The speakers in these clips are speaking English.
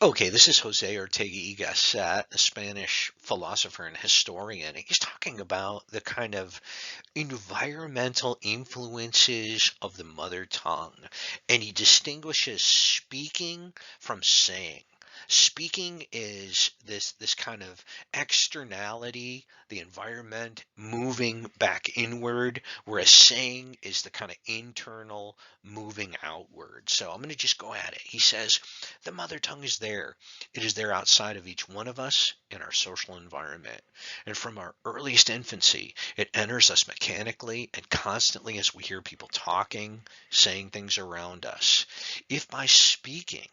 Okay, this is Jose Ortega y Gasset, a Spanish philosopher and historian. He's talking about the kind of environmental influences of the mother tongue, and he distinguishes speaking from saying. Speaking is this kind of externality, the environment moving back inward, whereas saying is the kind of internal moving outward. So I'm going to just go at it. He says the mother tongue is there. It is there outside of each one of us in our social environment. And from our earliest infancy, it enters us mechanically and constantly as we hear people talking, saying things around us. If by speaking,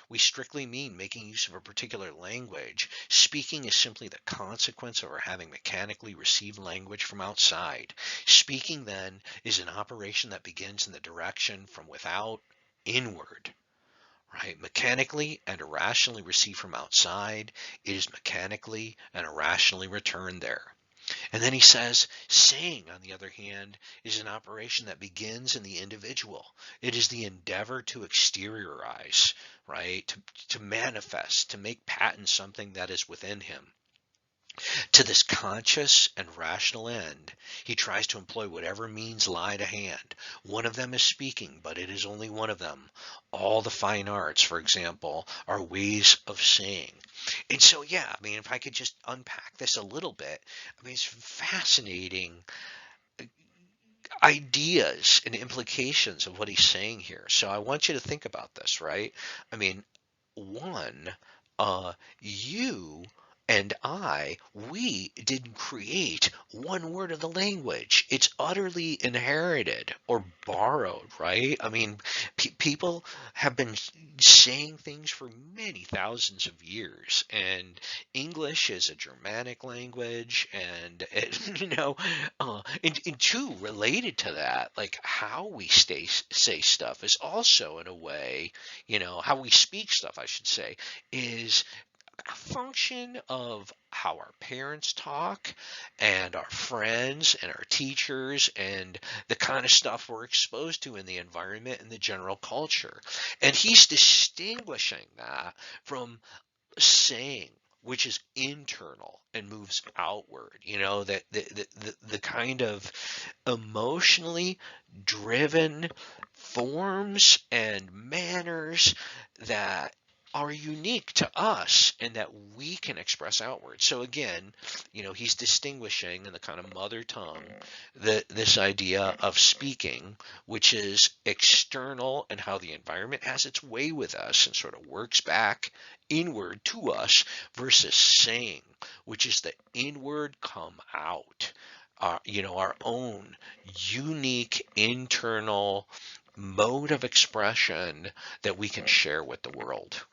we strictly mean making use of a particular language, speaking is simply the consequence of our having mechanically received language from outside. Speaking, then, is an operation that begins in the direction from without inward, right? Mechanically and irrationally received from outside, it is mechanically and irrationally returned there. And then he says, saying, on the other hand, is an operation that begins in the individual. It is the endeavor to exteriorize, right? To manifest, to make patent something that is within him. To this conscious and rational end, he tries to employ whatever means lie to hand. One of them is speaking, but it is only one of them. All the fine arts, for example, are ways of saying. And so, yeah, I mean, if I could just unpack this a little bit, I mean, it's fascinating ideas and implications of what he's saying here. So I want you to think about this, right? I mean, one, you and we didn't create one word of the language. It's utterly inherited or borrowed, right? I mean, people have been saying things for many thousands of years, and English is a Germanic language, and and two, related to that, like how we say stuff is also in a way, how we speak stuff, I should say, is a function of how our parents talk and our friends and our teachers and the kind of stuff we're exposed to in the environment and the general culture. And he's distinguishing that from saying, which is internal and moves outward, that the kind of emotionally driven forms and manners that are unique to us and that we can express outward. So again, he's distinguishing in the kind of mother tongue this idea of speaking, which is external and how the environment has its way with us and sort of works back inward to us, versus saying, which is the inward come out, our own unique internal mode of expression that we can share with the world.